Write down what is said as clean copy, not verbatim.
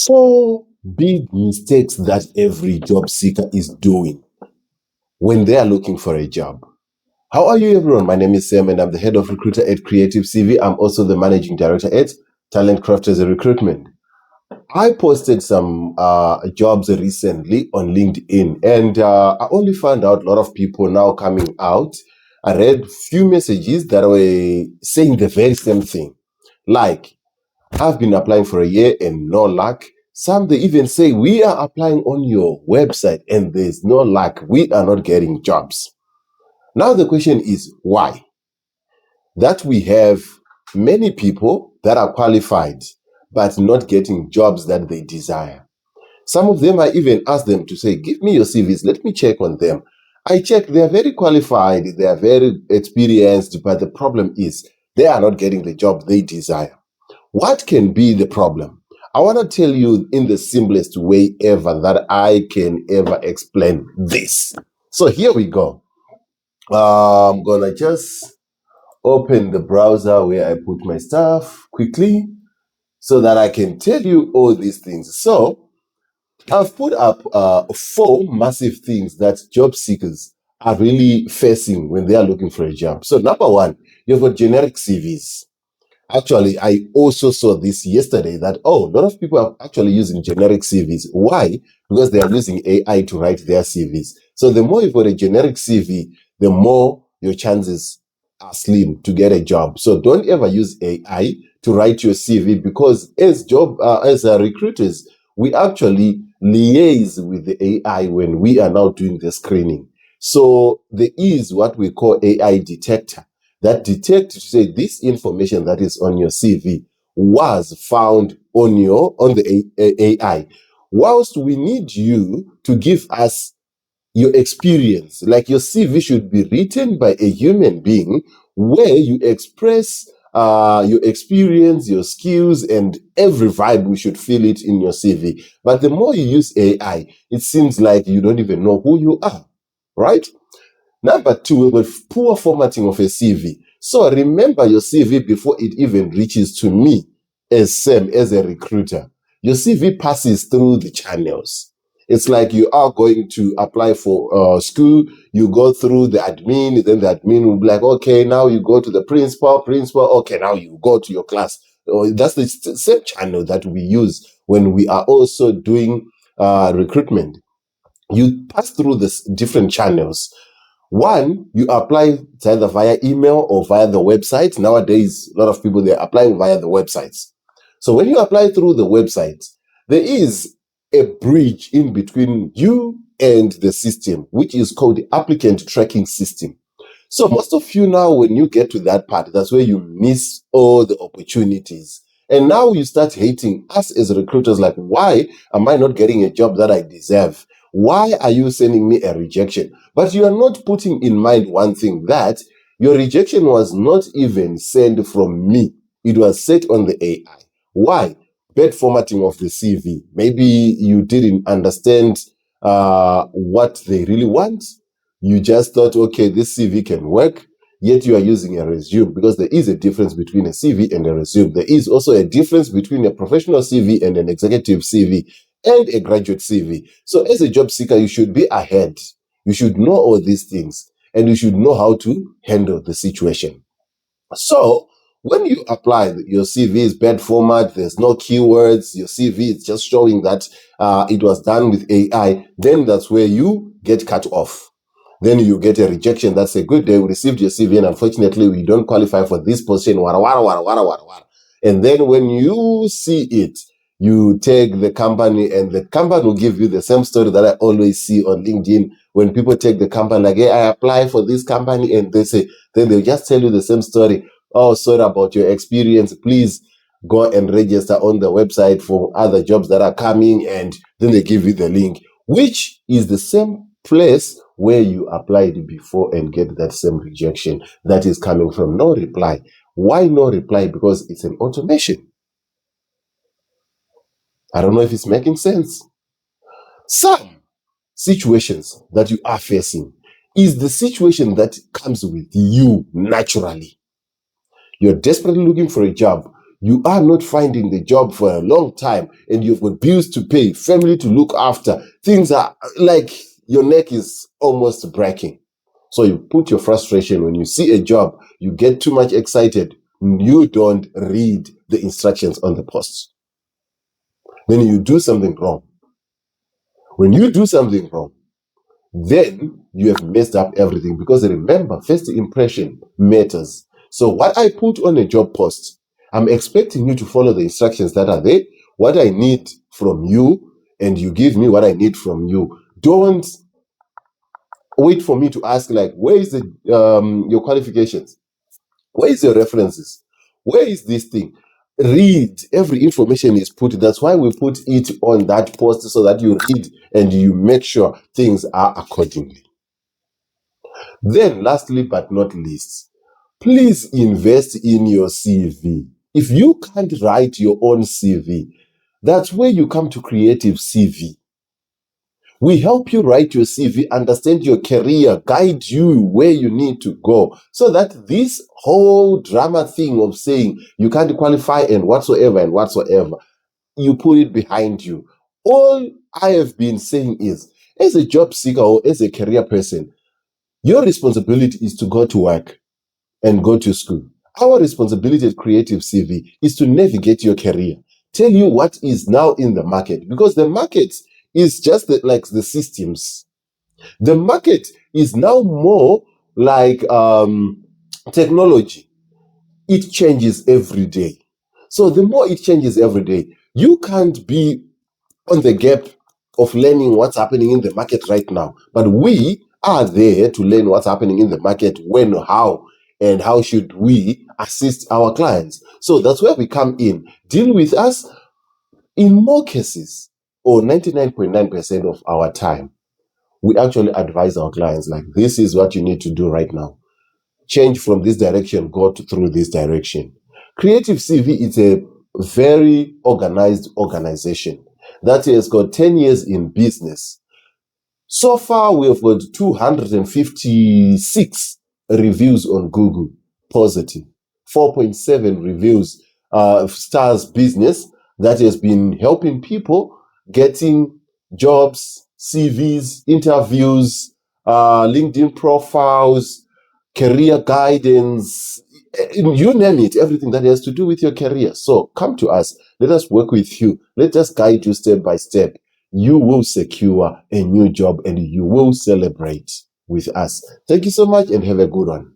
Four big mistakes that every job seeker is doing when they are looking for a job. How are you, everyone? My name is Sam, and I'm the head of recruiter at Creative CV. I'm also the managing director at Talent Crafters and Recruitment. I posted some jobs recently on LinkedIn, and I only found out a lot of people now coming out. I read few messages that were saying the very same thing, like, I've been applying for a year and no luck. Some they even say we are applying on your website and there's no luck. We are not getting jobs. Now the question is why? That we have many people that are qualified but not getting jobs that they desire. Some of them I even asked them to say, give me your CVs, let me check on them. I check, they are very qualified, they are very experienced, but the problem is they are not getting the job they desire. What can be the problem? I want to tell you in the simplest way ever that I can ever explain this. So here we go. I'm going to just open the browser where I put my stuff quickly so that I can tell you all these things. So I've put up four massive things that job seekers are really facing when they are looking for a job. So number one, you've got generic CVs. Actually, I also saw this yesterday that, a lot of people are actually using generic CVs. Why? Because they are using AI to write their CVs. So the more you've got a generic CV, the more your chances are slim to get a job. So don't ever use AI to write your CV, because as recruiters, we actually liaise with the AI when we are now doing the screening. So there is what we call AI detector that detect to say this information that is on your CV was found on the AI. Whilst we need you to give us your experience, like your CV should be written by a human being where you express your experience, your skills, and every vibe. We should feel it in your CV. But the more you use AI, it seems like you don't even know who you are, right? Number two, with poor formatting of a CV. So remember your CV before it even reaches to me as Sam, as a recruiter. Your CV passes through the channels. It's like you are going to apply for school, you go through the admin, then the admin will be like, okay, now you go to the principal, okay, now you go to your class. That's the same channel that we use when we are also doing recruitment. You pass through the different channels. One, you apply it's either via email or via the website. Nowadays, a lot of people, they're applying via the websites. So when you apply through the website, there is a bridge in between you and the system, which is called the Applicant Tracking System. So most of you now, when you get to that part, that's where you miss all the opportunities. And now you start hating us as recruiters, like, why am I not getting a job that I deserve? Why are you sending me a rejection? But you are not putting in mind one thing, that your rejection was not even sent from me. It was set on the AI. Why? Bad formatting of the CV. Maybe you didn't understand what they really want. You just thought, okay, this CV can work, yet you are using a resume, because there is a difference between a CV and a resume. There is also a difference between a professional CV and an executive CV and a graduate CV. So as a job seeker, you should be ahead. You should know all these things, and you should know how to handle the situation. So when you apply, your CV is bad format, there's no keywords, your CV is just showing that it was done with AI, then that's where you get cut off. Then you get a rejection. That's a good day. We received your CV, and unfortunately, we don't qualify for this position. Wara, wara, wara, wara, wara, wara. And then when you see it, you take the company, and the company will give you the same story that I always see on LinkedIn. When people take the company, like, hey, I apply for this company, and they say, then they'll just tell you the same story. Oh, sorry about your experience. Please go and register on the website for other jobs that are coming. And then they give you the link, which is the same place where you applied before and get that same rejection that is coming from no reply. Why no reply? Because it's an automation. I don't know if it's making sense. Some situations that you are facing is the situation that comes with you naturally. You're desperately looking for a job. you are not finding the job for a long time and you've got bills to pay, family to look after, things are like your neck is almost breaking. So you put your frustration when you see a job, you get too much excited, you don't read the instructions on the post. Then you do something wrong. When you do something wrong, then you have messed up everything, because remember, first impression matters. So what I put on a job post, I'm expecting you to follow the instructions that are there, what I need from you, and you give me what I need from you. Don't wait for me to ask, like, where is the your qualifications? Where is your references? Where is this thing? Read. Every information is put. That's why we put it on that post, so that you read and you make sure things are accordingly. Then, lastly but not least, please invest in your CV. If you can't write your own CV, that's where you come to Creative CV. We help you write your CV, understand your career, guide you where you need to go, so that this whole drama thing of saying you can't qualify and whatsoever, you put it behind you. All I have been saying is, as a job seeker or as a career person, your responsibility is to go to work and go to school. Our responsibility at Creative CV is to navigate your career, tell you what is now in the market, because the market is just like the systems. The market is now more like technology. It changes every day. So the more it changes every day, you can't be on the gap of learning what's happening in the market right now. But we are there to learn what's happening in the market, when, how, and how should we assist our clients. So that's where we come in. Deal with us. In more cases, or 99.9% of our time, we actually advise our clients, like, this is what you need to do right now. Change from this direction, through this direction. Creative CV is a very organized organization that has got 10 years in business. So far, we have got 256 reviews on Google, positive, 4.7 reviews, stars business that has been helping people getting jobs, CVs, interviews, LinkedIn profiles, career guidance, you name it, everything that has to do with your career. So come to us. Let us work with you. Let us guide you step by step. You will secure a new job and you will celebrate with us. Thank you so much and have a good one.